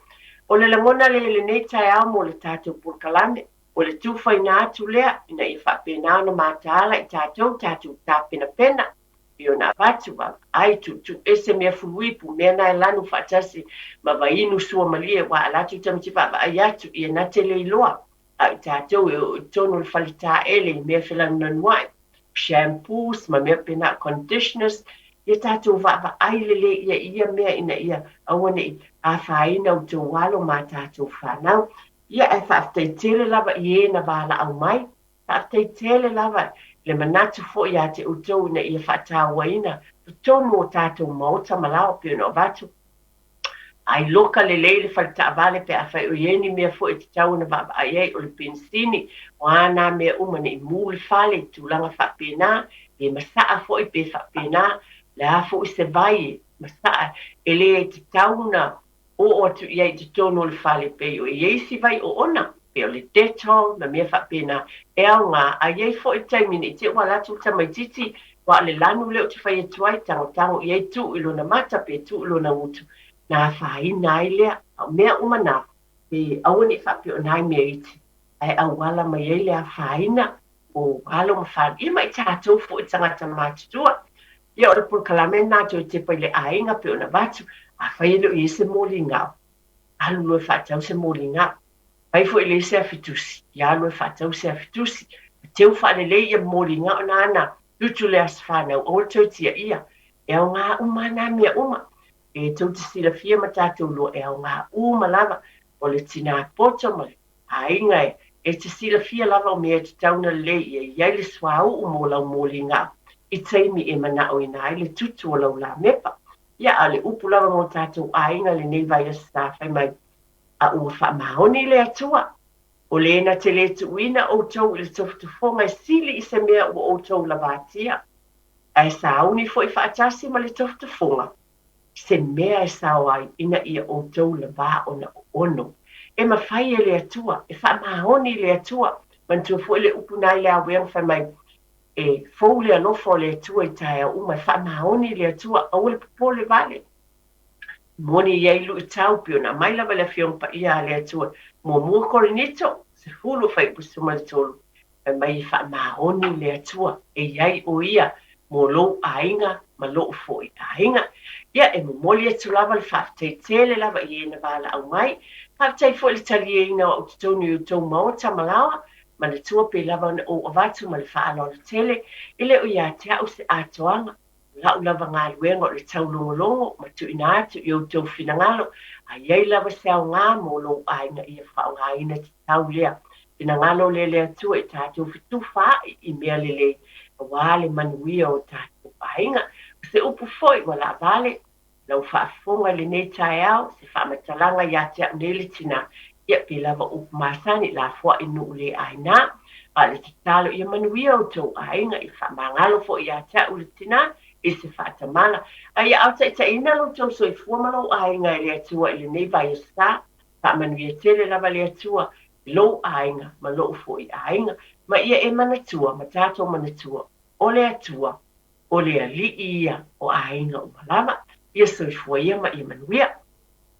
O le langona le nei tai au mo le tātou purkalame, o le tūwhai nā atu lea, ina i whapena na mātāla i tātou tāpena pena, i o nā watu wa, ai tu ese mea furuipu, mea nai lanu whaatasi, ma wa inu sua malia, wa alatu tamiti wha ai atu, i na te leiloa. Ai tātou e tono le whalita ele i mea whelana nuai. Shampoos, ma mea pena conditioners, ia tātou wa ai lele ia mea ina ia awane i a whaina o tō walo ma tātou whanau. Ia e whaaftei tele lava i e na wala au mai. Whaaftei tele lava le manatu fo i a te utou ina ia whaatawa ina. Tono o tātou maota malao pio no vatu. Ai loka le leile falta vale pe a fai o yeni mea fo e te tau na vaba ai ei o le pensini o ana mea umane i mūle fale tu langa whapena e masaa fo i pe whapena le a fo i se vai masaa e le e te tau na o atu i ei te tono le fale pe o e si vai o ona pe o le detol na mea whapena e au ngā a ei fo i taimine i te walatu tamaititi wa le lanu leo te whai e tuai tango i ei tu ilo na mata pe tu ilo na utu nā whai nai lea, au mea umana, e awani whapi o nai mea iti, ai au wala mai e lea whaina, o wala ma whani, ia mai tātou fo i tangata mātutua. Ia ora pur kalame nātou i te paile ainga pe o na watu, a whaelo i se mōli ngau. Alu lue whatau se mōli ngau. Pai fo i le se a fitusi, ia lue whatau se a fitusi. Teu whane le ia mōli ngau nāna, tutu le as whanau, o tautia ia, e au ngā umana mea uma. E tau te sila fia ma tātou lo e au ngā uma lava o le tina poto ma le ainga e te sila fia lava o mea te tauna le i iai le swau o mo lau mōli ngā i teimi e mana o ina ai le tutu o lau la mepa ia a le upu lava mo tātou ainga le nei vai a stafai mai a ua wha mahoni le atua o le ena te le tuina o tau i le tofutufonga e sili i se mea o tau lava atia a e sauni fo i whaatasi ma le tofutufonga se mea e sawai ina ia o tau le vā o na ono. E ma whai e le atua, e wha mahoni le atua, man tua fo le upu nai le aweang whai mai e fau le anofo le atua i tae au, ma wha mahoni le atua, au le popo le vale. moni iai lu tau pio na mai lava le fiong pa ia le atua mua korinito se hulu fai pusuma le tolu e mai fa mahoni le atua e iai o ia mo lo ainga ma lo foi ainga ia e mo moli atu lava le whafteitele lava i ena vala au mai haftai fo le tali e ina o tutonu i tau mao tamalawa ma le tua pe lava o avatu ma le whaalola tele ile o ia te au se atoanga lau lava ngā luenga o le tau longolongo ma tu ina atu i o tau finangalo a iei lava se au ngā mo lo ainga i a whao ngā ina te tau lea finangalo le lea tua i tātou fitu wha i mea lele wale manuia o tātou ainga se upu foi wala vale lau whaafonga le nei tae au se whamatalanga ia te au nele tina ia pe lava upu masani la fua inu le aina a le te talo ia manuia o tau ainga i whamangalo fo ia te au le tina i se whaatamala. Ai au ta ina lo tau soi fuamalo ainga i le atua i le nei vai sa, whaamanuia tele lava le atua, lo ainga, ma lo fo i ainga, ma ia e manatua, ma tātou manatua, o le atua, o le ali ia o ainga o malama, ia soi fua ia ma ia manuia.